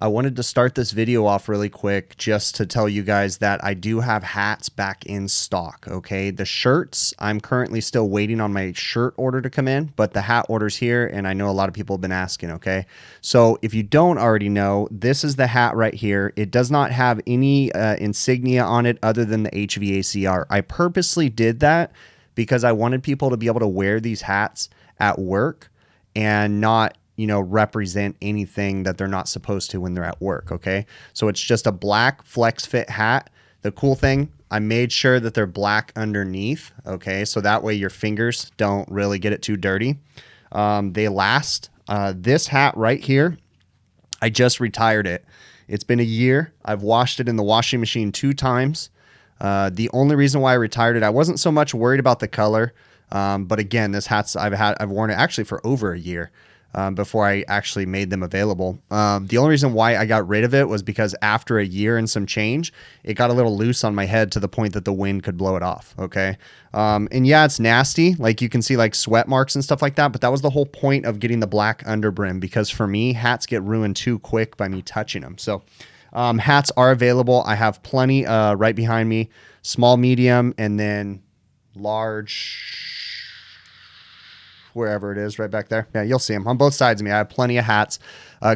I wanted to start this video off really quick just to tell you guys that I do have hats back in stock, okay? The shirts, I'm currently still waiting on my shirt order to come in, but the hat order's here, and I know a lot of people have been asking, okay? So if you don't already know, this is the hat right here. It does not have any insignia on it other than the HVACR. I purposely did that because I wanted people to be able to wear these hats at work and not, you know, represent anything that they're not supposed to when they're at work, okay? So it's just a black flex fit hat. The cool thing, I made sure that they're black underneath, okay? So that way your fingers don't really get it too dirty. They last. This hat right here, I just retired it. It's been a year. I've washed it in the washing machine 2 times. The only reason why I retired it, I wasn't so much worried about the color, but again, this hat's I've worn it actually for over a year. Before I actually made them available. The only reason why I got rid of it was because after a year and some change, it got a little loose on my head to the point that the wind could blow it off, okay? And yeah, it's nasty. Like you can see like sweat marks and stuff like that, but that was the whole point of getting the black underbrim, because for me, hats get ruined too quick by me touching them. So hats are available. I have plenty right behind me, small, medium, and then large, wherever it is, right back there. Yeah, you'll see them on both sides of me. I have plenty of hats.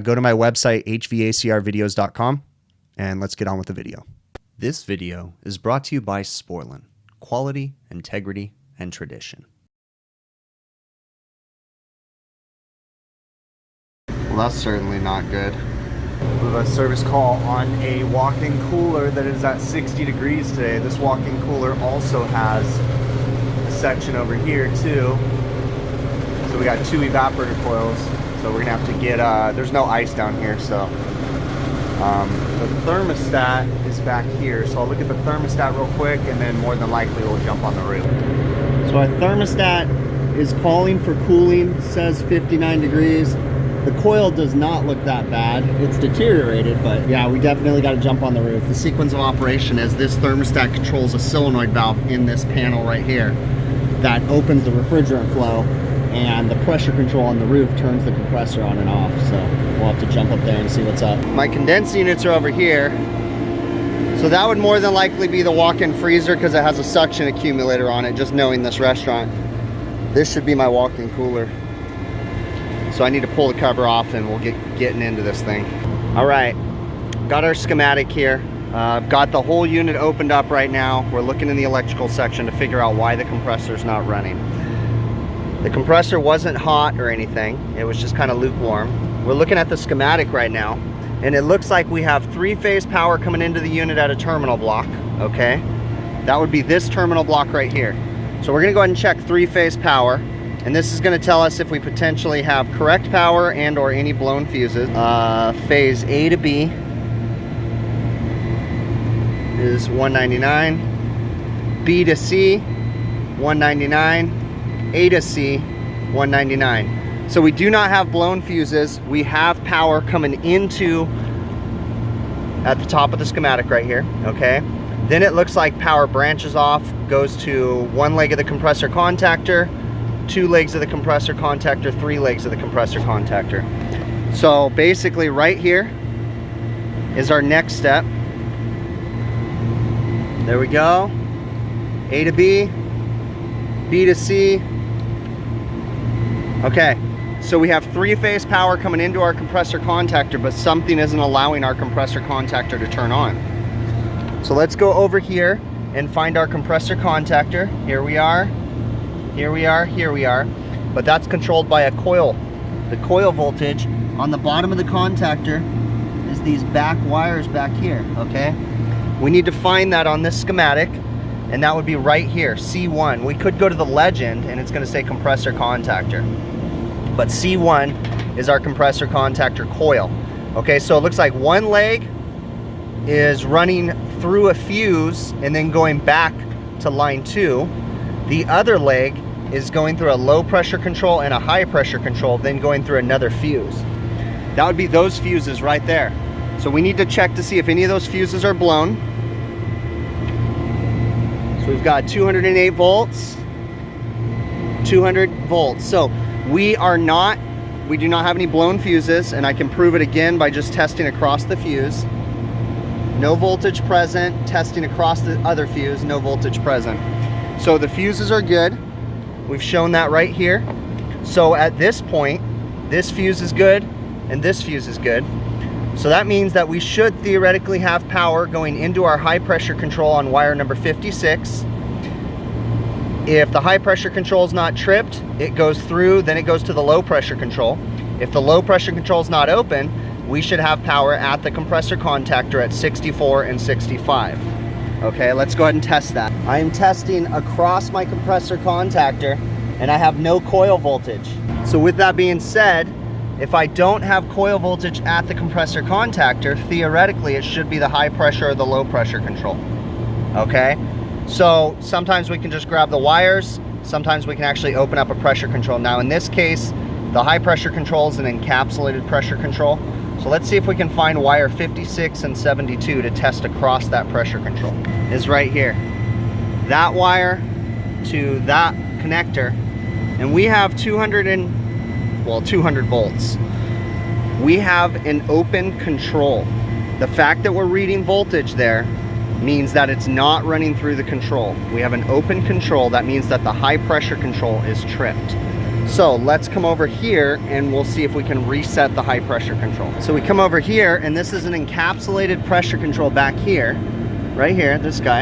Go to my website, hvacrvideos.com, and let's get on with the video. This video is brought to you by Sporlan. Quality, integrity, and tradition. Well, that's certainly not good. We have a service call on a walk-in cooler that is at 60 degrees today. This walk-in cooler also has a section over here too. So we got 2 evaporator coils, so we're gonna have to get, there's no ice down here, so. The thermostat is back here, so I'll look at the thermostat real quick, and then more than likely we'll jump on the roof. So our thermostat is calling for cooling, it says 59 degrees. The coil does not look that bad. It's deteriorated, but yeah, we definitely gotta jump on the roof. The sequence of operation is this thermostat controls a solenoid valve in this panel right here that opens the refrigerant flow, and the pressure control on the roof turns the compressor on and off. So we'll have to jump up there and see what's up. My condensing units are over here. So that would more than likely be the walk-in freezer because it has a suction accumulator on it, just knowing this restaurant. This should be my walk-in cooler. So I need to pull the cover off and we'll get getting into this thing. All right, got our schematic here. I've got the whole unit opened up right now. We're looking in the electrical section to figure out why the compressor's not running. The compressor wasn't hot or anything. It was just kind of lukewarm. We're looking at the schematic right now, and it looks like we have 3-phase power coming into the unit at a terminal block, okay? That would be this terminal block right here. So we're gonna go ahead and check 3-phase power, and this is gonna tell us if we potentially have correct power and or any blown fuses. Phase A to B is 199, B to C, 199, A to C, 199. So we do not have blown fuses. We have power coming into at the top of the schematic right here, okay? Then it looks like power branches off, goes to 1 leg of the compressor contactor, 2 legs of the compressor contactor, 3 legs of the compressor contactor. So basically right here is our next step. There we go. A to B, B to C. Okay, so we have 3-phase power coming into our compressor contactor, but something isn't allowing our compressor contactor to turn on. So let's go over here and find our compressor contactor. Here we are, here we are, here we are. But that's controlled by a coil. The coil voltage on the bottom of the contactor is these back wires back here, okay? We need to find that on this schematic, and that would be right here, C1. We could go to the legend and it's gonna say compressor contactor. But C1 is our compressor contactor coil. Okay, so it looks like 1 leg is running through a fuse and then going back to line 2. The other leg is going through a low pressure control and a high pressure control, then going through another fuse. That would be those fuses right there. So we need to check to see if any of those fuses are blown. So we've got 208 volts, 200 volts. So we are not we do not have any blown fuses, and I can prove it again by just testing across the fuse. No voltage present. Testing across the other fuse, no voltage present. So the fuses are good. We've shown that right here. So at this point, this fuse is good and this fuse is good. So that means that we should theoretically have power going into our high pressure control on wire number 56. If the high pressure control is not tripped, it goes through, then it goes to the low pressure control. If the low pressure control is not open, we should have power at the compressor contactor at 64 and 65. Okay, let's go ahead and test that. I am testing across my compressor contactor and I have no coil voltage. So with that being said, if I don't have coil voltage at the compressor contactor, theoretically it should be the high pressure or the low pressure control. Okay? So sometimes we can just grab the wires, sometimes we can actually open up a pressure control. Now in this case, the high pressure control is an encapsulated pressure control. So let's see if we can find wire 56 and 72 to test across that pressure control. It's right here. That wire to that connector, and we have 200 volts. We have an open control. The fact that we're reading voltage there means that it's not running through the control. We have an open control. That means that the high pressure control is tripped. So let's come over here and we'll see if we can reset the high pressure control. So we come over here and this is an encapsulated pressure control back here, right here, this guy,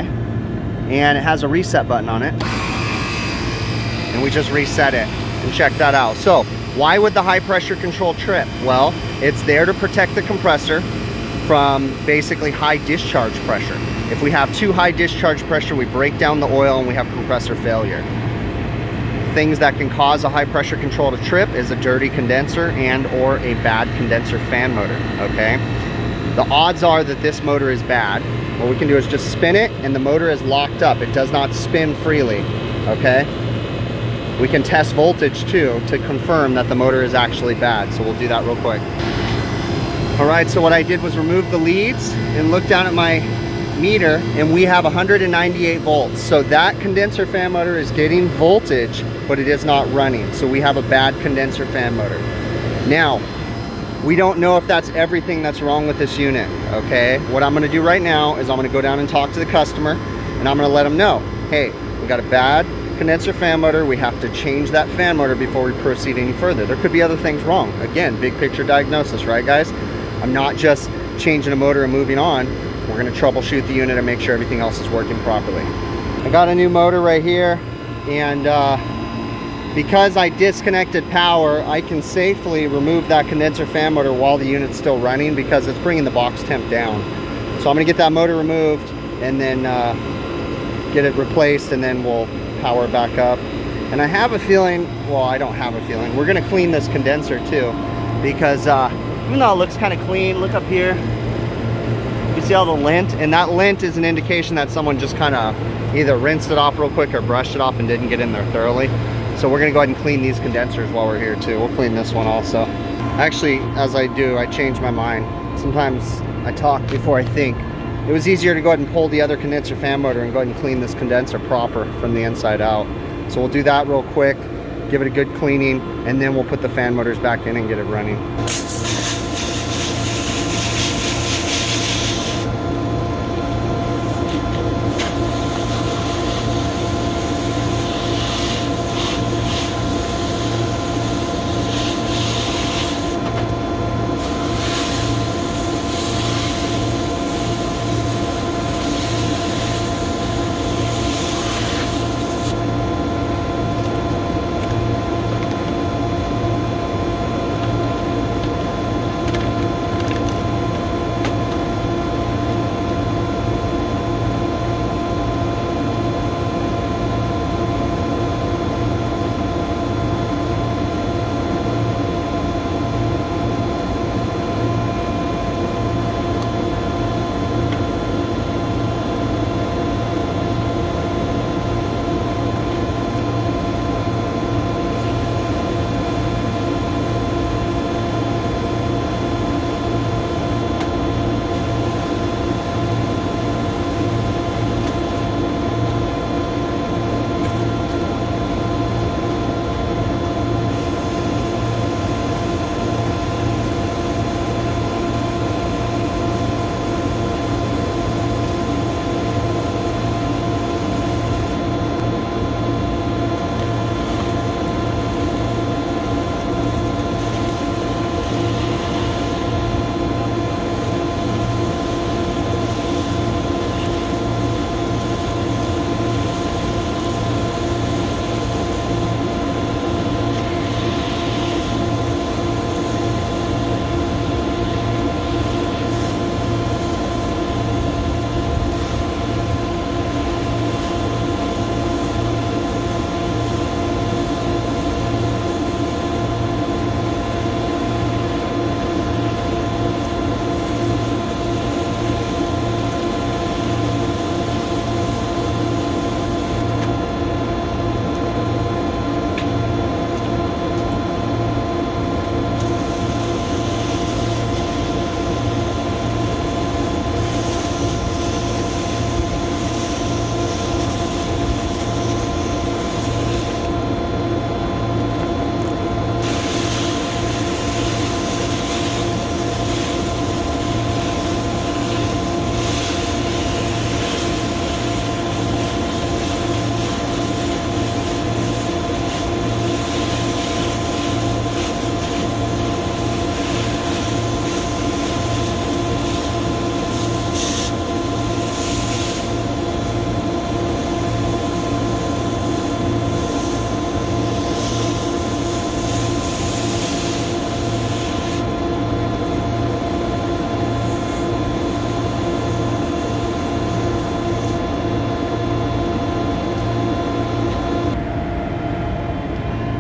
and it has a reset button on it. And we just reset it and check that out. So why would the high pressure control trip? Well, it's there to protect the compressor from basically high discharge pressure. If we have too high discharge pressure, we break down the oil and we have compressor failure. Things that can cause a high pressure control to trip is a dirty condenser and or a bad condenser fan motor, okay? The odds are that this motor is bad. What we can do is just spin it and the motor is locked up. It does not spin freely, okay? We can test voltage too to confirm that the motor is actually bad. So we'll do that real quick. All right, so what I did was remove the leads and look down at my meter and we have 198 volts. So that condenser fan motor is getting voltage, but it is not running. So we have a bad condenser fan motor. Now, we don't know if that's everything that's wrong with this unit, okay? What I'm gonna do right now is I'm gonna go down and talk to the customer and I'm gonna let them know, hey, we got a bad condenser fan motor, we have to change that fan motor before we proceed any further. There could be other things wrong. Again, big picture diagnosis, right guys? I'm not just changing a motor and moving on. We're gonna troubleshoot the unit and make sure everything else is working properly. I got a new motor right here, and because I disconnected power, I can safely remove that condenser fan motor while the unit's still running because it's bringing the box temp down. So I'm gonna get that motor removed and then get it replaced, and then we'll power it back up. And I have a feeling, well, I don't have a feeling, we're gonna clean this condenser too, because even though it looks kind of clean, look up here. You see all the lint? And that lint is an indication that someone just kind of either rinsed it off real quick or brushed it off and didn't get in there thoroughly. So we're gonna go ahead and clean these condensers while we're here too. We'll clean this one also. Actually, as I do, I change my mind. Sometimes I talk before I think. It was easier to go ahead and pull the other condenser fan motor and go ahead and clean this condenser proper from the inside out. So we'll do that real quick, give it a good cleaning, and then we'll put the fan motors back in and get it running.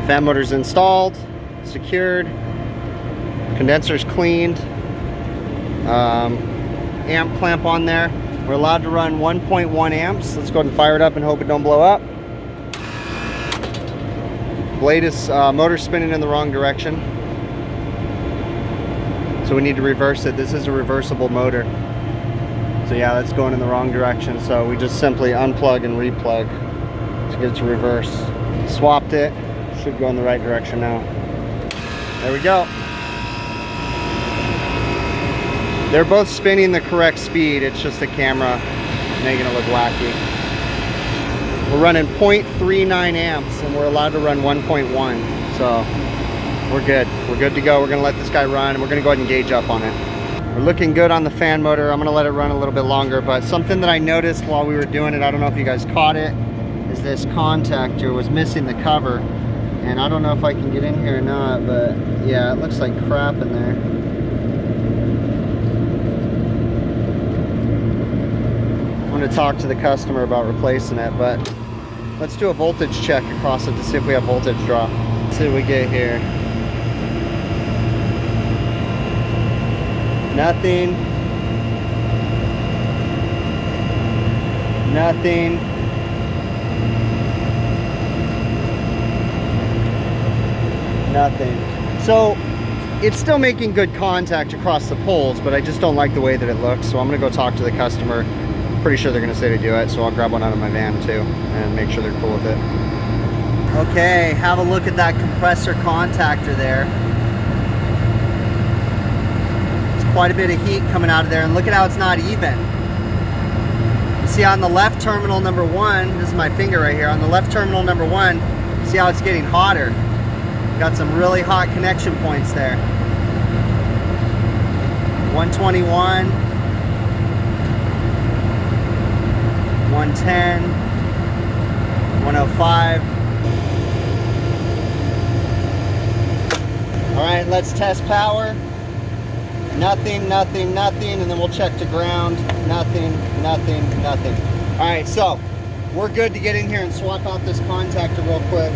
Fan motor's installed, secured, condenser's cleaned, amp clamp on there. We're allowed to run 1.1 amps. Let's go ahead and fire it up and hope it don't blow up. Blade is motor spinning in the wrong direction, so we need to reverse it. This is a reversible motor, so yeah, that's going in the wrong direction. So we just simply unplug and replug to get it to reverse. Swapped it, should go in the right direction now. There we go. They're both spinning the correct speed, it's just the camera making it look wacky. We're running 0.39 amps and we're allowed to run 1.1, so we're good. We're good to go. We're gonna let this guy run and we're gonna go ahead and gauge up on it. We're looking good on the fan motor. I'm gonna let it run a little bit longer, but something that I noticed while we were doing it, I don't know if you guys caught it, is this contactor was missing the cover. And I don't know if I can get in here or not, but yeah, it looks like crap in there. I'm going to talk to the customer about replacing it, but let's do a voltage check across it to see if we have voltage drop. Let's see what we get here. Nothing. Nothing. Nothing. So it's still making good contact across the poles, but I just don't like the way that it looks. So I'm going to go talk to the customer. Pretty sure they're going to say to do it, so I'll grab one out of my van too and make sure they're cool with it. Okay, have a look at that compressor contactor there. It's quite a bit of heat coming out of there, and look at how it's not even. You see on the left terminal number 1, this is my finger right here, on the left terminal number 1, see how it's getting hotter. Got some really hot connection points there. 121, 110, 105. All right, let's test power. Nothing, nothing, nothing, and then we'll check to ground. Nothing, nothing, nothing. All right, so we're good to get in here and swap out this contactor real quick.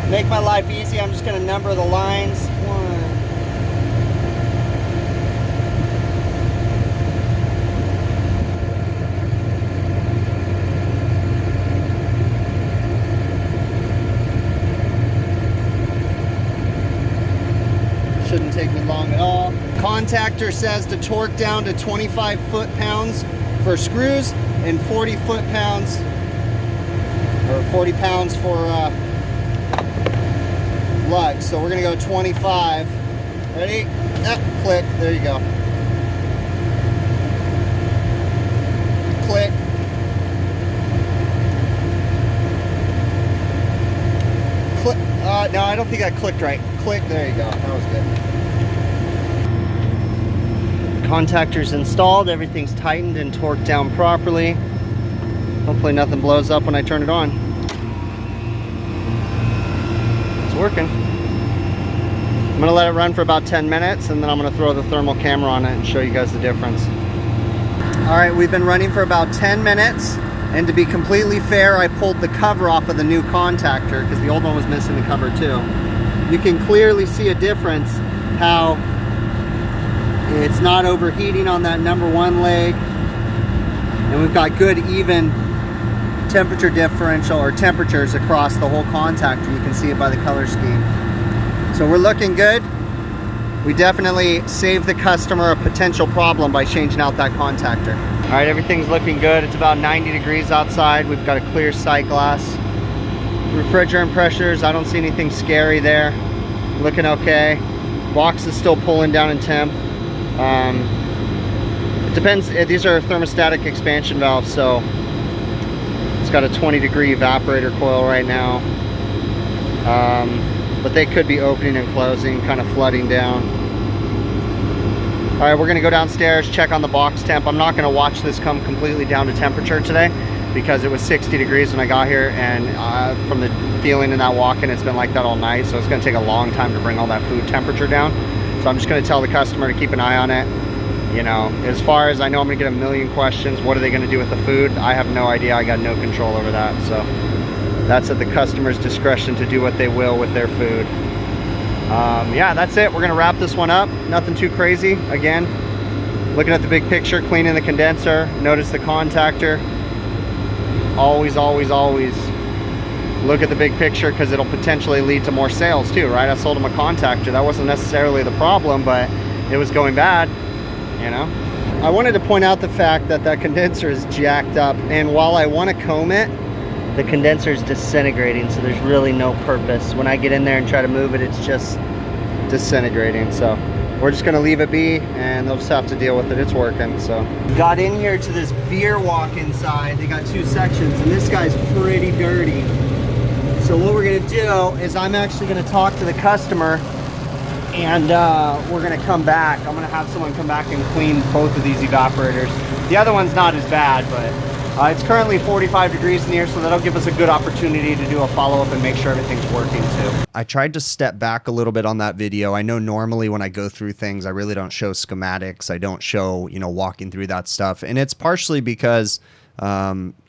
Make my life easy, I'm just gonna number the lines. 1. Shouldn't take me long at all. Contactor says to torque down to 25 foot-pounds for screws and 40 foot-pounds, or 40 pounds for lugs. So we're gonna go 25. Ready? Click. There you go. Click. Click. No, I don't think I clicked right. Click. There you go. That was good. Contactor's installed. Everything's tightened and torqued down properly. Hopefully nothing blows up when I turn it on. It's working. I'm gonna let it run for about 10 minutes and then I'm gonna throw the thermal camera on it and show you guys the difference. All right, we've been running for about 10 minutes, and to be completely fair, I pulled the cover off of the new contactor because the old one was missing the cover too. You can clearly see a difference how it's not overheating on that number 1 leg, and we've got good even temperature differential or temperatures across the whole contactor. You can see it by the color scheme. So we're looking good. We definitely saved the customer a potential problem by changing out that contactor. All right, everything's looking good. It's about 90 degrees outside. We've got a clear sight glass. Refrigerant pressures, I don't see anything scary there. Looking okay. Box is still pulling down in temp. It depends, these are thermostatic expansion valves, so it's got a 20-degree evaporator coil right now. But they could be opening and closing, kind of flooding down. All right, we're gonna go downstairs, check on the box temp. I'm not gonna watch this come completely down to temperature today because it was 60 degrees when I got here, and from the feeling in that walk-in, it's been like that all night, so it's gonna take a long time to bring all that food temperature down. So I'm just gonna tell the customer to keep an eye on it. You know, as far as I know, I'm gonna get a million questions. What are they gonna do with the food? I have no idea, I got no control over that, so. That's at the customer's discretion to do what they will with their food. Yeah, that's it. We're gonna wrap this one up. Nothing too crazy. Again, looking at the big picture, cleaning the condenser. Notice the contactor. Always, always, always look at the big picture, because it'll potentially lead to more sales too, right? I sold him a contactor. That wasn't necessarily the problem, but it was going bad, you know? I wanted to point out the fact that that condenser is jacked up, and while I want to comb it, the condenser is disintegrating, so there's really no purpose. When I get in there and try to move it, it's just disintegrating. So we're just gonna leave it be, and they'll just have to deal with it. It's working. So got in here to this beer walk inside. They got 2 sections, and this guy's pretty dirty. So what we're gonna do is I'm actually gonna talk to the customer, and we're gonna come back. I'm gonna have someone come back and clean both of these evaporators. The other one's not as bad, but it's currently 45 degrees in here, so that'll give us a good opportunity to do a follow-up and make sure everything's working too. I tried to step back a little bit on that video. I know normally when I go through things, I really don't show schematics. I don't show, you know, walking through that stuff. And it's partially because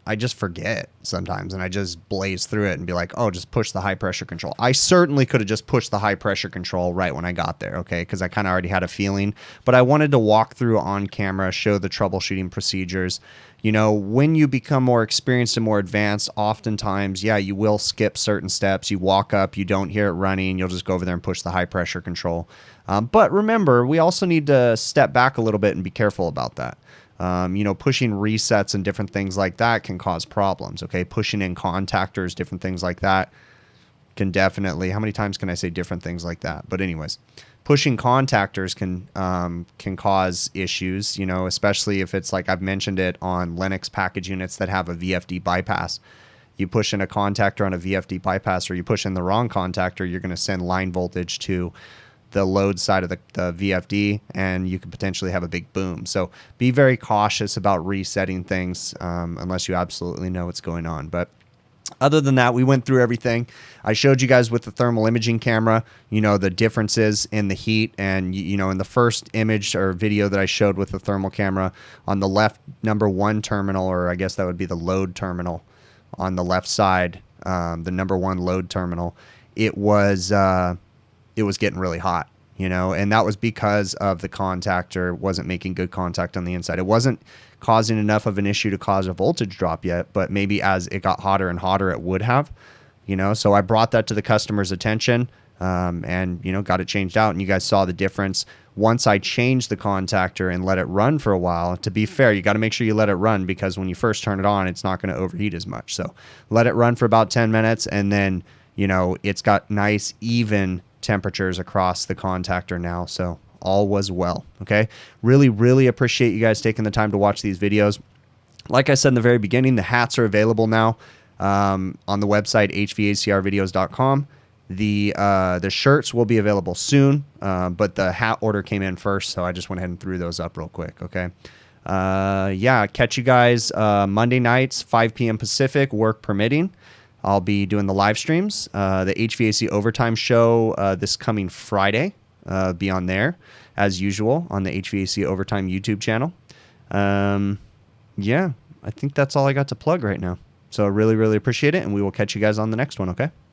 I just forget sometimes, and I just blaze through it and be like, oh, just push the high pressure control. I certainly could have just pushed the high pressure control right when I got there, okay, because I kind of already had a feeling. But I wanted to walk through on camera, show the troubleshooting procedures. You know, when you become more experienced and more advanced, oftentimes, yeah, you will skip certain steps. You walk up, you don't hear it running, you'll just go over there and push the high pressure control. But remember, we also need to step back a little bit and be careful about that. You know, pushing resets and different things like that can cause problems, okay? Pushing in contactors, different things like that can definitely, how many times can I say different things like that? But anyways, pushing contactors can cause issues, you know, especially if it's like I've mentioned it on Linux package units that have a VFD bypass. You push in a contactor on a VFD bypass, or you push in the wrong contactor, you're going to send line voltage to the load side of the VFD, and you could potentially have a big boom. So be very cautious about resetting things unless you absolutely know what's going on. But other than that, we went through everything. I showed you guys with the thermal imaging camera, you know, the differences in the heat. And, you know, in the first image or video that I showed with the thermal camera, on the left number 1 terminal, or I guess that would be the load terminal on the left side, the number 1 load terminal, it was getting really hot, you know, and that was because of the contactor wasn't making good contact on the inside. It wasn't causing enough of an issue to cause a voltage drop yet, but maybe as it got hotter and hotter, it would have, you know. So I brought that to the customer's attention, and, you know, got it changed out, and you guys saw the difference. Once I changed the contactor and let it run for a while, to be fair, you got to make sure you let it run, because when you first turn it on, it's not going to overheat as much. So let it run for about 10 minutes, and then, you know, it's got nice, even temperatures across the contactor now. So all was well. Okay, really appreciate you guys taking the time to watch these videos. Like I said in the very beginning, the hats are available now on the website hvacrvideos.com. The shirts will be available soon, but the hat order came in first, so I just went ahead and threw those up real quick. Okay, yeah, catch you guys Monday nights, 5 p.m. Pacific, work permitting. I'll be doing the live streams. The HVAC Overtime show this coming Friday. Be on there, as usual, on the HVAC Overtime YouTube channel. Yeah, I think that's all I got to plug right now. So really appreciate it, and we will catch you guys on the next one, okay?